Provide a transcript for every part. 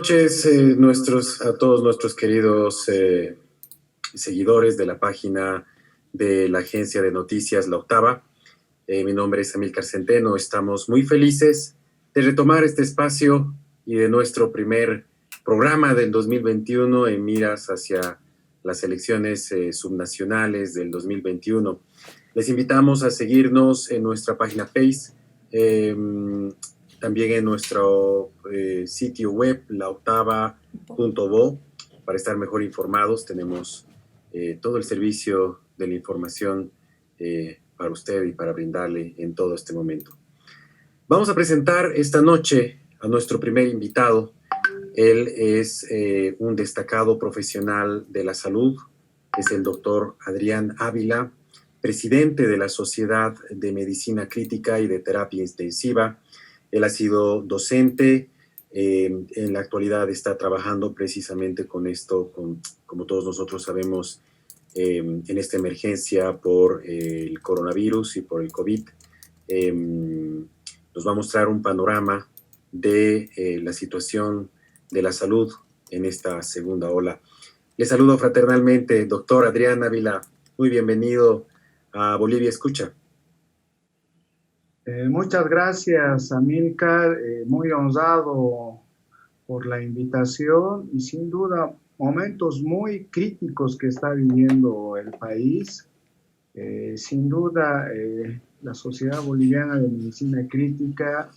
noches, a todos nuestros queridos seguidores de la página de la agencia de noticias La Octava. Mi nombre es Amílcar Centeno. Estamos muy felices de retomar este espacio y de nuestro primer programa del 2021 en miras hacia las elecciones subnacionales del 2021. Les invitamos a seguirnos en nuestra página Face, también en nuestro sitio web, laoctava.bo, para estar mejor informados. Tenemos todo el servicio de la información para usted y para brindarle en todo este momento. Vamos a presentar esta noche a nuestro primer invitado. Él es un destacado profesional de la salud, es el doctor Adrián Ávila, presidente de la Sociedad de Medicina Crítica y de Terapia Intensiva. Él ha sido docente, en la actualidad está trabajando precisamente con esto, como todos nosotros sabemos, en esta emergencia por el coronavirus y por el COVID. Nos va a mostrar un panorama de la situación de la salud en esta segunda ola. Le saludo fraternalmente, doctor Adrián Ávila. Muy bienvenido a Bolivia Escucha. Muchas gracias, Amílcar. Muy honrado por la invitación y sin duda momentos muy críticos que está viviendo el país. Sin duda, la Sociedad Boliviana de Medicina Crítica,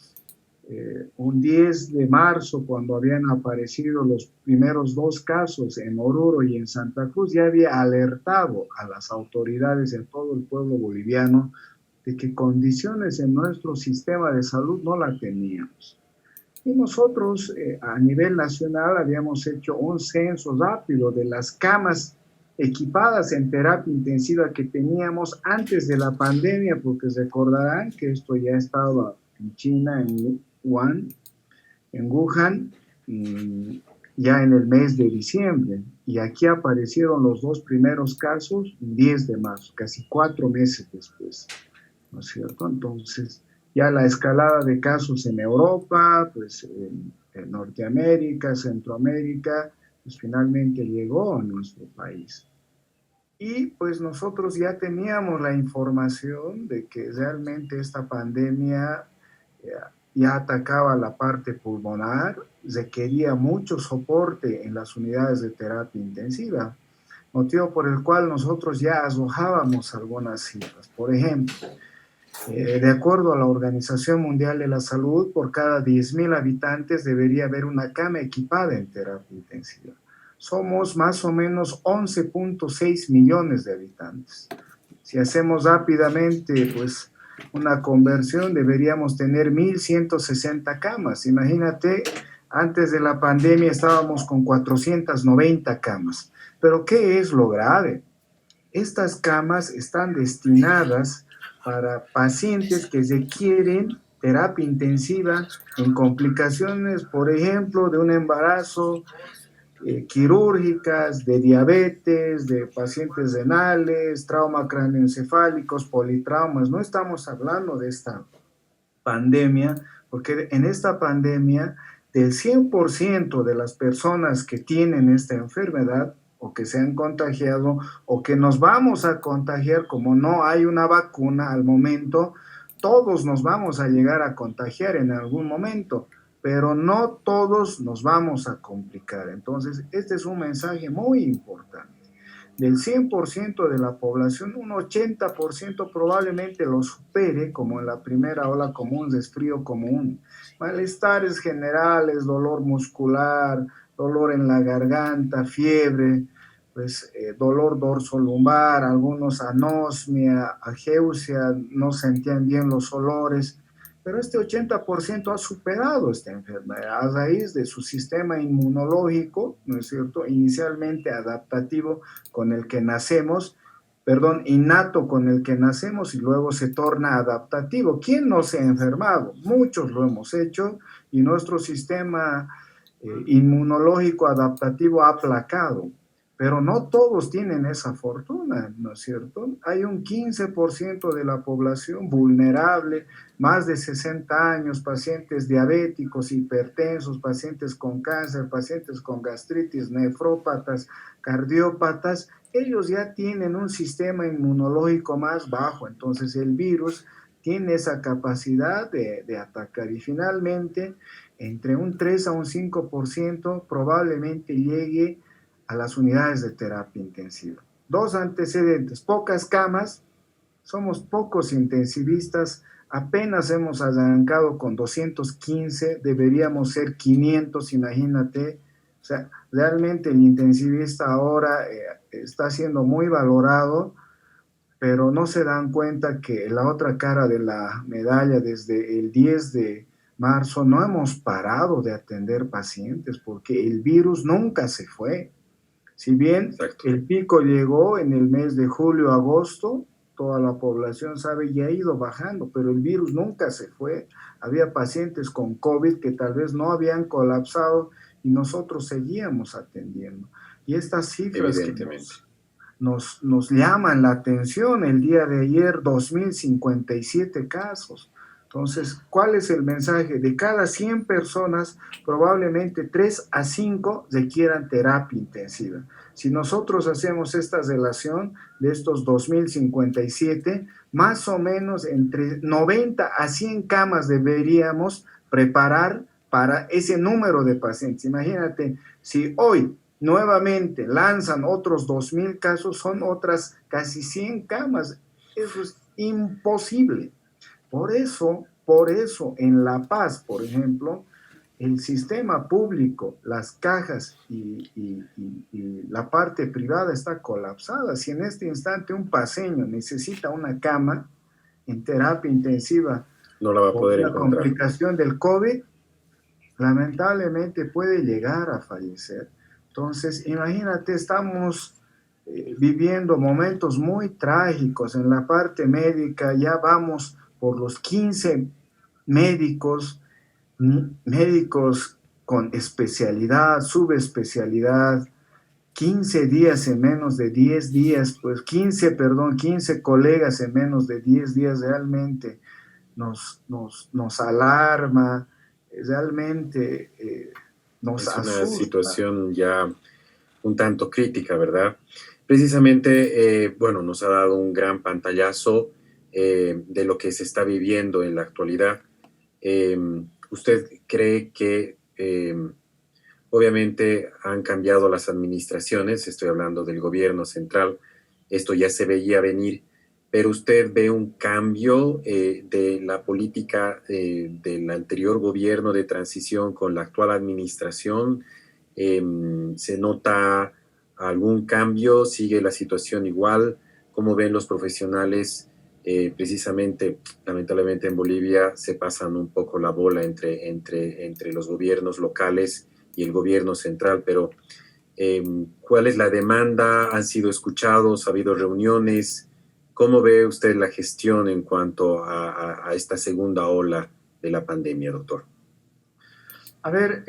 un 10 de marzo, cuando habían aparecido los primeros 2 casos en Oruro y en Santa Cruz, ya había alertado a las autoridades en todo el pueblo boliviano de que condiciones en nuestro sistema de salud no la teníamos. Y nosotros a nivel nacional habíamos hecho un censo rápido de las camas equipadas en terapia intensiva que teníamos antes de la pandemia, porque recordarán que esto ya estaba en China, en Wuhan, ya en el mes de diciembre. Y aquí aparecieron los 2 primeros casos el 10 de marzo, casi 4 meses después, ¿no es cierto? Entonces, ya la escalada de casos en Europa, pues en Norteamérica, Centroamérica, pues finalmente llegó a nuestro país. Y pues nosotros ya teníamos la información de que realmente esta pandemia ya atacaba la parte pulmonar, requería mucho soporte en las unidades de terapia intensiva, motivo por el cual nosotros ya arrojábamos algunas cifras. Por ejemplo, de acuerdo a la Organización Mundial de la Salud, por cada 10,000 habitantes debería haber una cama equipada en terapia intensiva. Somos más o menos 11.6 millones de habitantes. Si hacemos rápidamente pues una conversión, deberíamos tener 1,160 camas. Imagínate, antes de la pandemia estábamos con 490 camas. Pero ¿qué es lo grave? Estas camas están destinadas para pacientes que requieren terapia intensiva en complicaciones, por ejemplo, de un embarazo, quirúrgicas, de diabetes, de pacientes renales, trauma cráneoencefálicos, politraumas. No estamos hablando de esta pandemia, porque en esta pandemia, del 100% de las personas que tienen esta enfermedad, o que se han contagiado, o que nos vamos a contagiar, como no hay una vacuna al momento, todos nos vamos a llegar a contagiar en algún momento, pero no todos nos vamos a complicar. Entonces, este es un mensaje muy importante. Del 100% de la población, un 80% probablemente lo supere, como en la primera ola común, resfrío común. Malestares generales, dolor muscular, dolor en la garganta, fiebre, pues dolor dorsolumbar, algunos anosmia, ageusia, no sentían bien los olores, pero este 80% ha superado esta enfermedad a raíz de su sistema inmunológico, ¿no es cierto?, inicialmente adaptativo con el que nacemos, innato con el que nacemos y luego se torna adaptativo. ¿Quién no se ha enfermado? Muchos lo hemos hecho y nuestro sistema inmunológico adaptativo ha aplacado. pero no todos tienen esa fortuna, ¿no es cierto? Hay un 15% de la población vulnerable, más de 60 años, pacientes diabéticos, hipertensos, pacientes con cáncer, pacientes con gastritis, nefrópatas, cardiópatas. Ellos ya tienen un sistema inmunológico más bajo, entonces el virus tiene esa capacidad de atacar y finalmente entre un 3 a un 5% probablemente llegue a las unidades de terapia intensiva. Dos antecedentes, pocas camas, somos pocos intensivistas, apenas hemos arrancado con 215, deberíamos ser 500, imagínate. O sea, realmente el intensivista ahora está siendo muy valorado, pero no se dan cuenta que la otra cara de la medalla, desde el 10 de marzo, no hemos parado de atender pacientes porque el virus nunca se fue. Si bien Exacto. el pico llegó en el mes de julio, agosto, toda la población sabe y ha ido bajando, pero el virus nunca se fue. Había pacientes con COVID que tal vez no habían colapsado y nosotros seguíamos atendiendo. Y estas cifras que nos llaman la atención, el día de ayer 2.057 casos. Entonces, ¿cuál es el mensaje? De cada 100 personas, probablemente 3 a 5 requieran terapia intensiva. Si nosotros hacemos esta relación de estos 2.057, más o menos entre 90 a 100 camas deberíamos preparar para ese número de pacientes. Imagínate, si hoy nuevamente lanzan otros 2.000 casos, son otras casi 100 camas. Eso es imposible. Por eso en La Paz, por ejemplo, el sistema público, las cajas y la parte privada está colapsada. Si en este instante un paseño necesita una cama en terapia intensiva no la va a por poder una encontrar. complicación del COVID, lamentablemente puede llegar a fallecer. Entonces, imagínate, estamos viviendo momentos muy trágicos en la parte médica, ya vamos por los 15 médicos, médicos con especialidad, subespecialidad, 15 días en menos de 10 días, pues 15 colegas en menos de 10 días realmente nos alarma, realmente nos Es una asusta. situación ya un tanto crítica, ¿verdad? Precisamente, bueno, nos ha dado un gran pantallazo de lo que se está viviendo en la actualidad. Eh, ¿Usted cree que obviamente han cambiado las administraciones? Estoy hablando del gobierno central, esto ya se veía venir, pero usted ve un cambio de la política del anterior gobierno de transición con la actual administración. ¿Se nota algún cambio? ¿Sigue la situación igual? ¿Cómo ven los profesionales? Precisamente, lamentablemente en Bolivia se pasan un poco la bola entre los gobiernos locales y el gobierno central, pero ¿cuál es la demanda? ¿Han sido escuchados? ¿Ha habido reuniones? ¿Cómo ve usted la gestión en cuanto a esta segunda ola de la pandemia, doctor? A ver,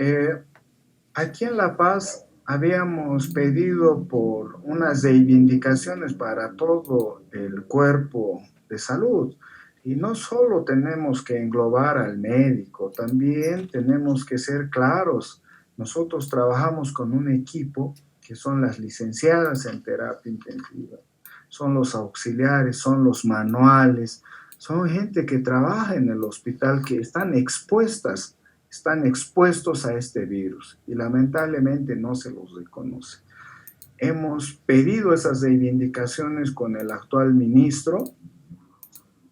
aquí en La Paz habíamos pedido por unas reivindicaciones para todo el cuerpo de salud. Y no solo tenemos que englobar al médico, también tenemos que ser claros. Nosotros trabajamos con un equipo que son las licenciadas en terapia intensiva, son los auxiliares, son los manuales, son gente que trabaja en el hospital, que están expuestos a este virus y lamentablemente no se los reconoce. Hemos pedido esas reivindicaciones con el actual ministro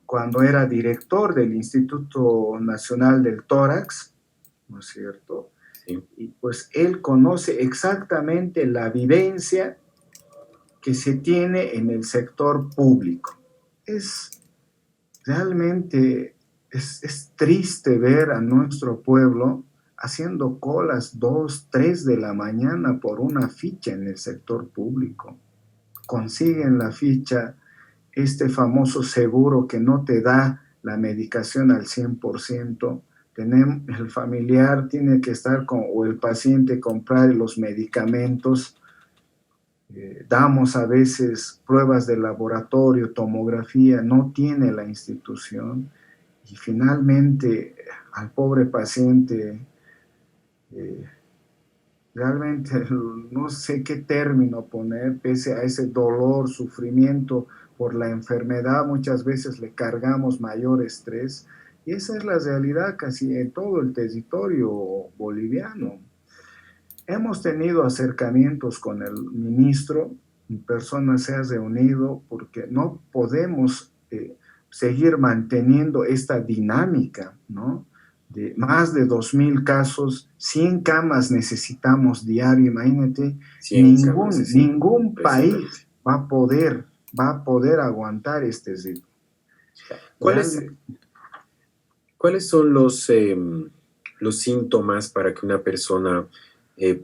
cuando era director del Instituto Nacional del Tórax, ¿no es cierto? Sí. Y pues él conoce exactamente la vivencia que se tiene en el sector público. Realmente es triste ver a nuestro pueblo haciendo colas 2, 3 de la mañana por una ficha en el sector público. Consiguen la ficha, este famoso seguro que no te da la medicación al 100%. El familiar tiene que estar o el paciente comprar los medicamentos Damos a veces pruebas de laboratorio, tomografía, no tiene la institución y finalmente al pobre paciente eh, realmente no sé qué término poner, pese a ese dolor, sufrimiento por la enfermedad, muchas veces le cargamos mayor estrés y esa es la realidad casi en todo el territorio boliviano. Hemos tenido acercamientos con el ministro, mi persona se ha reunido porque no podemos seguir manteniendo esta dinámica, ¿no? De más de 2.000 casos, 100 camas necesitamos diario, imagínate, 100 camas, es ningún impresionante. país va a poder aguantar este ritmo. ¿Cuáles, Realmente, ¿Cuáles son los síntomas para que una persona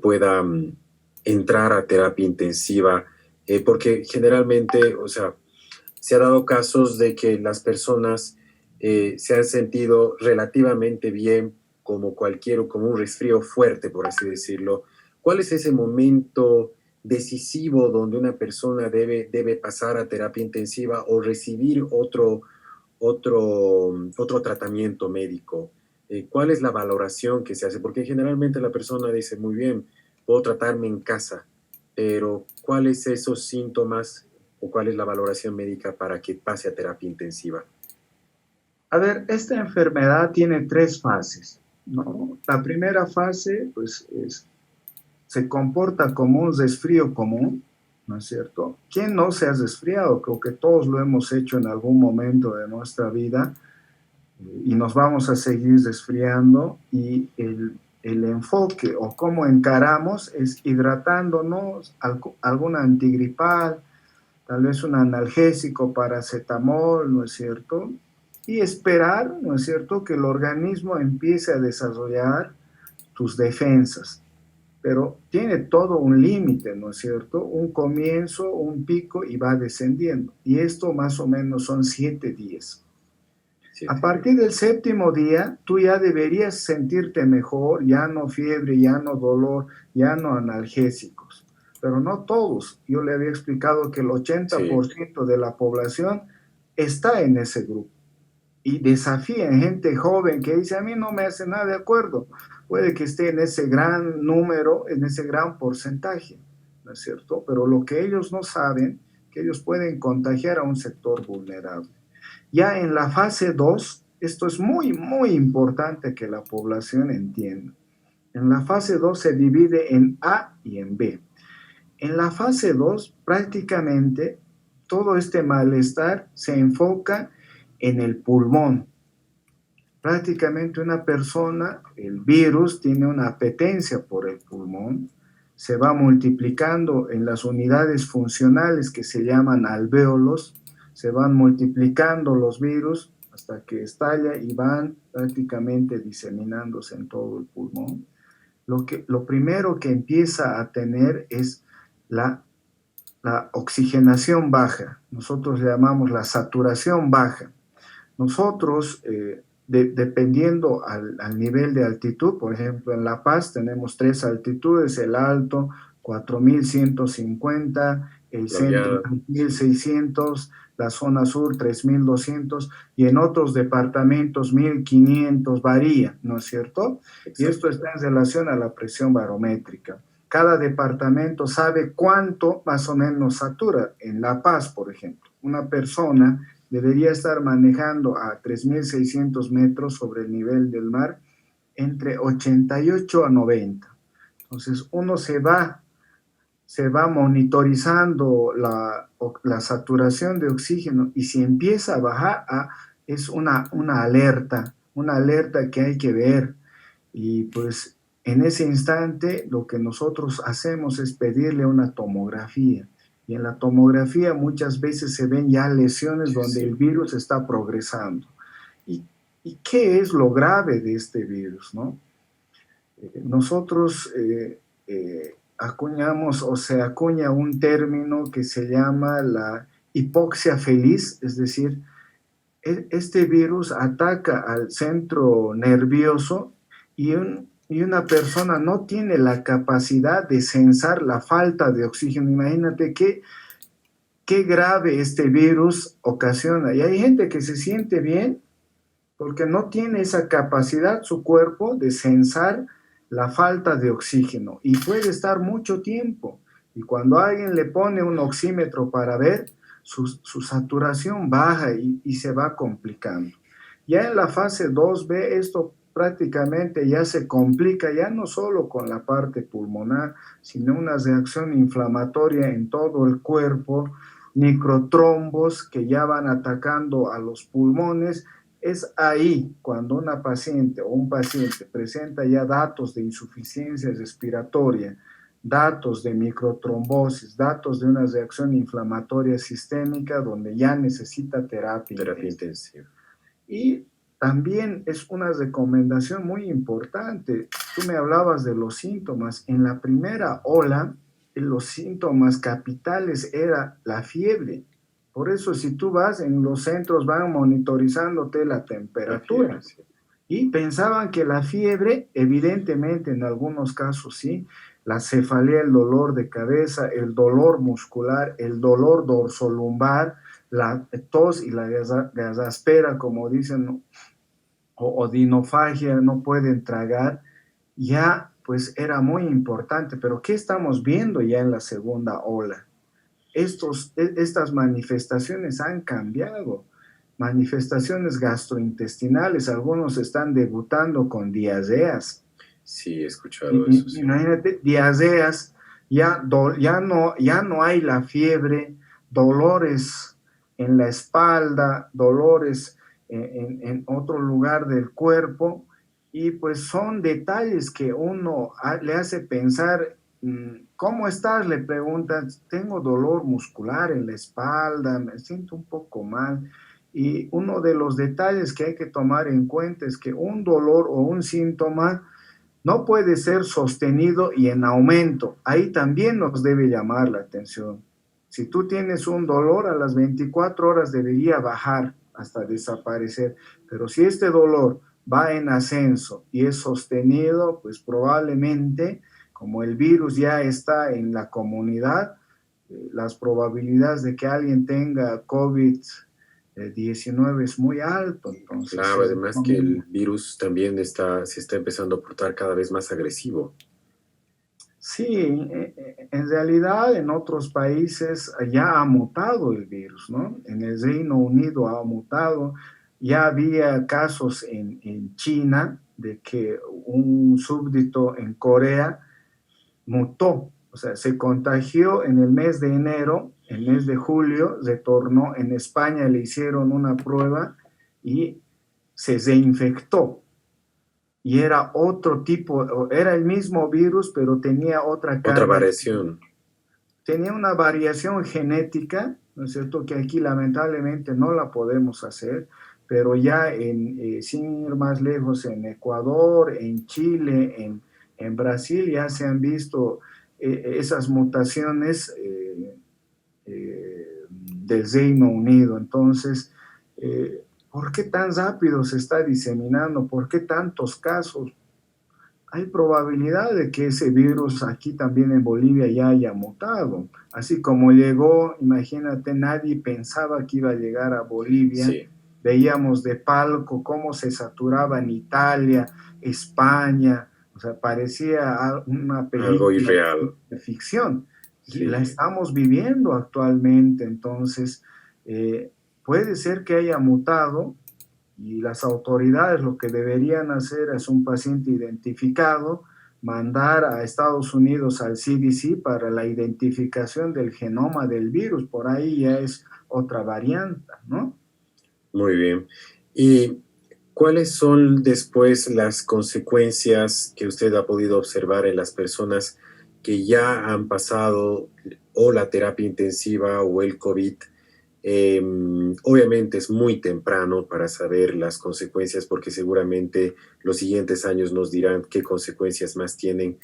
pueda entrar a terapia intensiva? Porque generalmente, o sea, se ha dado casos de que las personas se han sentido relativamente bien como cualquier, como un resfrío fuerte, por así decirlo. ¿Cuál es ese momento decisivo donde una persona debe pasar a terapia intensiva o recibir otro tratamiento médico? ¿Cuál es la valoración que se hace? Porque generalmente la persona dice, muy bien, puedo tratarme en casa, pero ¿cuáles esos síntomas o cuál es la valoración médica para que pase a terapia intensiva? a ver, esta enfermedad tiene 3 fases, ¿no? La primera fase, pues, se comporta como un resfrío común, ¿no es cierto? ¿Quién no se ha resfriado? Creo que todos lo hemos hecho en algún momento de nuestra vida y nos vamos a seguir resfriando y el enfoque o cómo encaramos es hidratándonos, algún antigripal, tal vez un analgésico, paracetamol, ¿no es cierto? Y esperar, ¿no es cierto?, que el organismo empiece a desarrollar tus defensas, pero tiene todo un límite, ¿no es cierto? Un comienzo, un pico y va descendiendo. Y esto más o menos son 7 días. A 7 días. partir del séptimo día, tú ya deberías sentirte mejor, ya no fiebre, ya no dolor, ya no analgésicos. Pero no todos. Yo le había explicado que el Sí, 80% de la población está en ese grupo y desafían gente joven que dice, a mí no me hace nada de acuerdo. Puede que esté en ese gran número, en ese gran porcentaje, ¿no es cierto? Pero lo que ellos no saben, que ellos pueden contagiar a un sector vulnerable. Ya en la fase 2, esto es muy, muy importante que la población entienda. En la fase 2 se divide en A y en B. En la fase 2 prácticamente todo este malestar se enfoca en el pulmón. Prácticamente una persona, el virus tiene una apetencia por el pulmón, se va multiplicando en las unidades funcionales que se llaman alvéolos, se van multiplicando los virus hasta que estalla y van prácticamente diseminándose en todo el pulmón. Lo primero que empieza a tener es la, la oxigenación baja, nosotros le llamamos la saturación baja. Nosotros, dependiendo al nivel de altitud, por ejemplo, en La Paz tenemos 3 altitudes, el alto 4.150, el centro Laureada, sí, 3.600, la zona sur 3.200 y en otros departamentos 1.500, varía, ¿no es cierto? Y esto exacto. está en relación a la presión barométrica. Cada departamento sabe cuánto más o menos satura. En La Paz, por ejemplo, una persona debería estar manejando a 3.600 metros sobre el nivel del mar entre 88 a 90. Entonces uno se va monitorizando la saturación de oxígeno y si empieza a bajar, es una alerta que hay que ver. Y pues en ese instante lo que nosotros hacemos es pedirle una tomografía. Y en la tomografía muchas veces se ven ya lesiones Sí, donde el sí. virus está progresando. ¿Y, y qué es lo grave de este virus, no? Nosotros acuñamos o se acuña un término que se llama la hipoxia feliz, es decir, este virus ataca al centro nervioso y y una persona no tiene la capacidad de censar la falta de oxígeno. Imagínate qué grave este virus ocasiona. Y hay gente que se siente bien porque no tiene esa capacidad su cuerpo de censar la falta de oxígeno y puede estar mucho tiempo. Y cuando alguien le pone un oxímetro para ver, su saturación baja y se va complicando. Ya en la fase 2B esto prácticamente ya se complica, ya no solo con la parte pulmonar, sino una reacción inflamatoria en todo el cuerpo, microtrombos que ya van atacando a los pulmones. Es ahí cuando una paciente o un paciente presenta ya datos de insuficiencia respiratoria, datos de microtrombosis, datos de una reacción inflamatoria sistémica donde ya necesita terapia intensiva. Y también es una recomendación muy importante. Tú me hablabas de los síntomas. En la primera ola, los síntomas capitales era la fiebre. Por eso si tú vas en los centros van monitorizándote la temperatura. La fiebre, sí. Y pensaban que la fiebre, evidentemente en algunos casos sí, la cefalea, el dolor de cabeza, el dolor muscular, el dolor dorsolumbar, la tos y la gasaspera, como dicen, o odinofagia, no pueden tragar, ya pues era muy importante. Pero ¿qué estamos viendo ya en la segunda ola? Estas manifestaciones han cambiado, manifestaciones gastrointestinales, algunos están debutando con diarreas. Sí, he escuchado eso. Sí. Imagínate, diarreas, ya no hay la fiebre, dolores en la espalda, dolores en otro lugar del cuerpo, y pues son detalles que uno le hace pensar. ¿Cómo estás? Le preguntas, tengo dolor muscular en la espalda, me siento un poco mal. Y uno de los detalles que hay que tomar en cuenta es que un dolor o un síntoma no puede ser sostenido y en aumento. Ahí también nos debe llamar la atención. Si tú tienes un dolor, a las 24 horas debería bajar hasta desaparecer. Pero si este dolor va en ascenso y es sostenido, pues probablemente, como el virus ya está en la comunidad, las probabilidades de que alguien tenga COVID-19 es muy alto. Entonces, claro, además que el virus también se está empezando a portar cada vez más agresivo. Sí, en realidad en otros países ya ha mutado el virus, ¿no? En el Reino Unido ha mutado, ya había casos en China de que un súbdito en Corea mutó, o sea, se contagió en el mes de enero, el mes de julio, retornó, en España le hicieron una prueba y se reinfectó. Y era otro tipo, era el mismo virus, pero tenía otra carga. Otra variación. Tenía una variación genética, ¿no es cierto?, que aquí lamentablemente no la podemos hacer, pero ya sin ir más lejos, en Ecuador, en Chile, en Brasil, ya se han visto esas mutaciones del Reino Unido. Entonces, ¿por qué tan rápido se está diseminando? ¿Por qué tantos casos? Hay probabilidad de que ese virus aquí también en Bolivia ya haya mutado. Así como llegó, imagínate, nadie pensaba que iba a llegar a Bolivia. Sí. Veíamos de palco cómo se saturaba en Italia, España, o sea, parecía una película algo irreal de ficción. Sí. Y la estamos viviendo actualmente, entonces puede ser que haya mutado. Y las autoridades lo que deberían hacer es un paciente identificado, mandar a Estados Unidos al CDC para la identificación del genoma del virus. Por ahí ya es otra variante, ¿no? Muy bien. ¿Y cuáles son después las consecuencias que usted ha podido observar en las personas que ya han pasado o la terapia intensiva o el COVID? Obviamente es muy temprano para saber las consecuencias porque seguramente los siguientes años nos dirán qué consecuencias más tienen,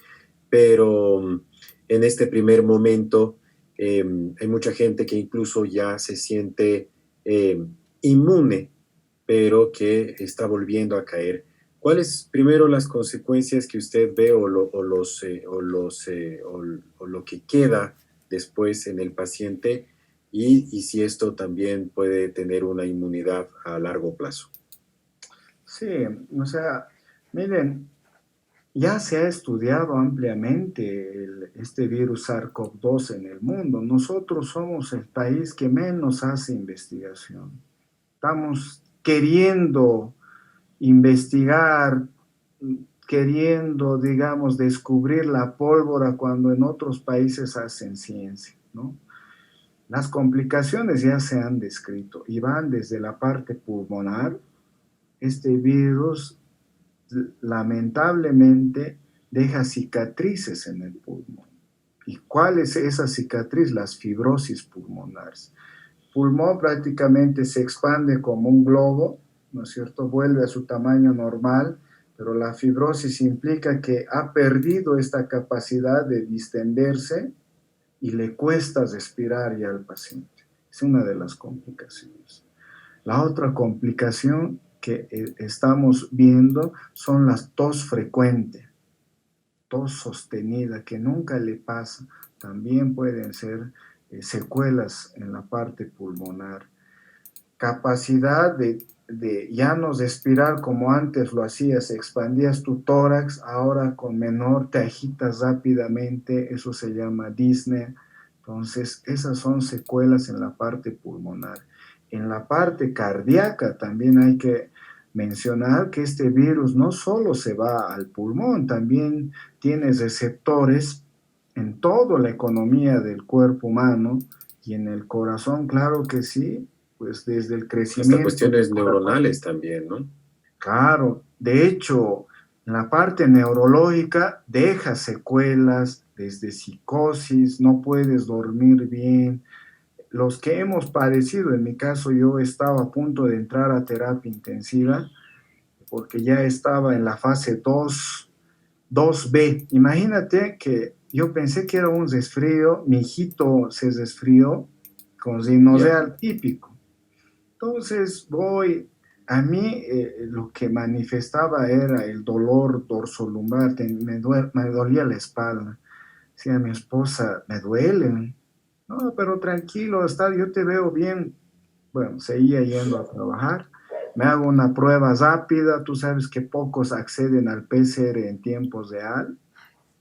pero en este primer momento hay mucha gente que incluso ya se siente inmune, pero que está volviendo a caer. ¿Cuáles primero las consecuencias que usted ve o lo que queda después en el paciente y si esto también puede tener una inmunidad a largo plazo? Sí, o sea, miren, ya se ha estudiado ampliamente este virus SARS-CoV-2 en el mundo. Nosotros somos el país que menos hace investigación. Estamos queriendo investigar, queriendo, digamos, descubrir la pólvora cuando en otros países hacen ciencia, ¿no? Las complicaciones ya se han descrito y van desde la parte pulmonar. Este virus lamentablemente deja cicatrices en el pulmón. ¿Y cuál es esa cicatriz? Las fibrosis pulmonares. Pulmón prácticamente se expande como un globo, ¿no es cierto? Vuelve a su tamaño normal, pero la fibrosis implica que ha perdido esta capacidad de distenderse y le cuesta respirar ya al paciente. Es una de las complicaciones. La otra complicación que estamos viendo son las tos frecuente, tos sostenida, que nunca le pasa. También pueden ser secuelas en la parte pulmonar. Capacidad de ya no respirar como antes lo hacías, expandías tu tórax, ahora con menor te agitas rápidamente, eso se llama disnea. Entonces, esas son secuelas en la parte pulmonar. En la parte cardíaca también hay que mencionar que este virus no solo se va al pulmón, también tiene receptores en toda la economía del cuerpo humano y en el corazón, claro que sí, pues desde el Hasta crecimiento del cuestiones corazón. neuronales también, ¿no? Claro, de hecho, la parte neurológica deja secuelas desde psicosis, no puedes dormir bien. Los que hemos padecido, en mi caso yo estaba a punto de entrar a terapia intensiva porque ya estaba en la fase 2B. Imagínate que yo pensé que era un resfrío, mi hijito se resfrió con Ya. rinosdera típico. Entonces voy, a mí lo que manifestaba era el dolor dorsolumbar, me dolía la espalda. Decía a mi esposa, me duele. No, pero tranquilo, está, yo te veo bien. Bueno, seguía yendo a trabajar. Me hago una prueba rápida. Tú sabes que pocos acceden al PCR en tiempo real,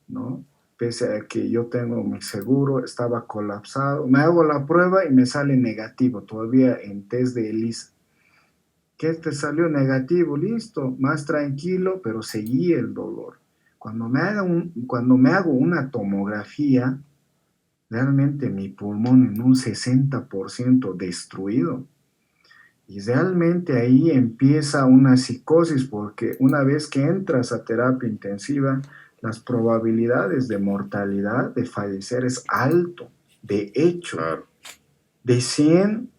¿no? Pese a que yo tengo mi seguro, estaba colapsado. Me hago la prueba y me sale negativo, todavía en test de ELISA. ¿Qué te salió negativo? Listo, más tranquilo, pero seguí el dolor. Cuando me hago una tomografía, realmente mi pulmón en un 60% destruido. Y realmente ahí empieza una psicosis porque una vez que entras a terapia intensiva, las probabilidades de mortalidad, de fallecer es alto. De hecho, Claro. de 100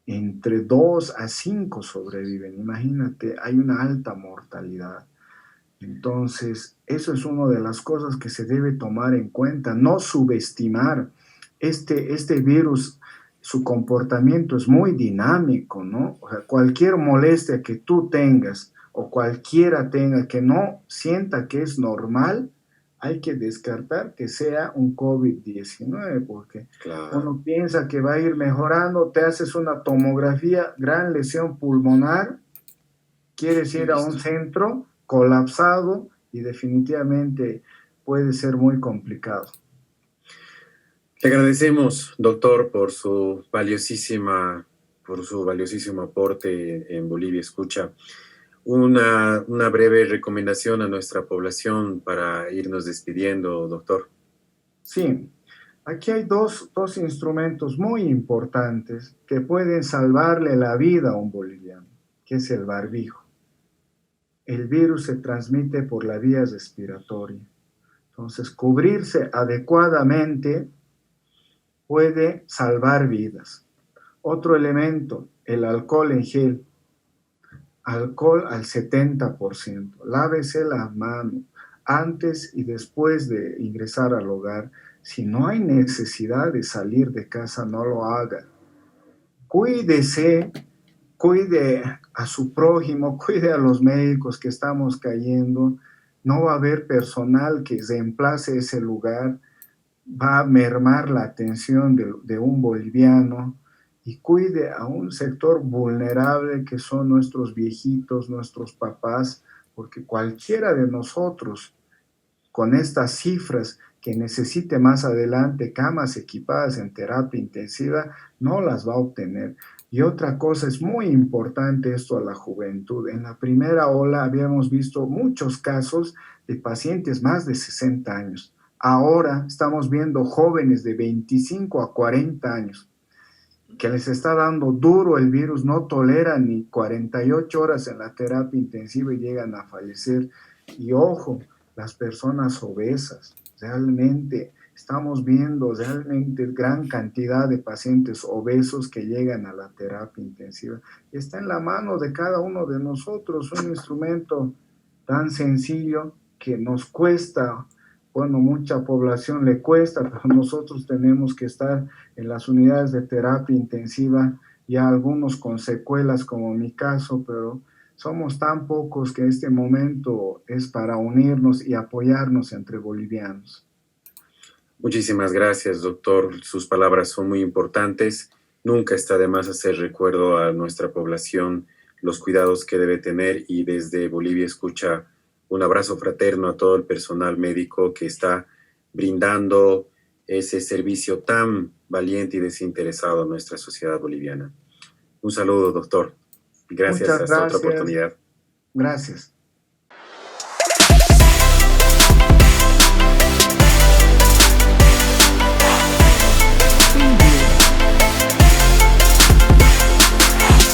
entre 2 a 5 sobreviven. Imagínate, hay una alta mortalidad. Entonces, eso es una de las cosas que se debe tomar en cuenta, no subestimar. Este virus, su comportamiento es muy dinámico, ¿no? O sea, cualquier molestia que tú tengas o cualquiera tenga que no sienta que es normal, hay que descartar que sea un COVID-19, porque Claro. uno piensa que va a ir mejorando, te haces una tomografía, gran lesión pulmonar, quieres ir a un Listo. centro colapsado y definitivamente puede ser muy complicado. Le agradecemos, doctor, por su valiosísimo aporte en Bolivia Escucha. Una breve recomendación a nuestra población para irnos despidiendo, doctor. Sí, aquí hay dos instrumentos muy importantes que pueden salvarle la vida a un boliviano, que es el barbijo. El virus se transmite por la vía respiratoria. Entonces, cubrirse adecuadamente puede salvar vidas. Otro elemento, el alcohol en gel. Alcohol al 70%. Lávese las manos antes y después de ingresar al hogar. Si no hay necesidad de salir de casa, no lo haga. Cuídese, cuide a su prójimo, cuide a los médicos que estamos cayendo. No va a haber personal que reemplace ese lugar, va a mermar la atención de un boliviano, y cuide a un sector vulnerable que son nuestros viejitos, nuestros papás, porque cualquiera de nosotros con estas cifras que necesite más adelante camas equipadas en terapia intensiva, no las va a obtener. Y otra cosa, es muy importante esto a la juventud. En la primera ola habíamos visto muchos casos de pacientes más de 60 años. Ahora estamos viendo jóvenes de 25 a 40 años que les está dando duro el virus, no toleran ni 48 horas en la terapia intensiva y llegan a fallecer. Y ojo, las personas obesas, realmente estamos viendo realmente gran cantidad de pacientes obesos que llegan a la terapia intensiva. Está en la mano de cada uno de nosotros un instrumento tan sencillo que nos cuesta, bueno, mucha población le cuesta, pero nosotros tenemos que estar en las unidades de terapia intensiva, ya algunos con secuelas como mi caso, pero somos tan pocos que este momento es para unirnos y apoyarnos entre bolivianos. Muchísimas gracias, doctor. Sus palabras son muy importantes. Nunca está de más hacer recuerdo a nuestra población los cuidados que debe tener, y desde Bolivia escucha un abrazo fraterno a todo el personal médico que está brindando ese servicio tan valiente y desinteresado a nuestra sociedad boliviana. Un saludo, doctor. Gracias, Muchas hasta otra gracias. oportunidad. Gracias.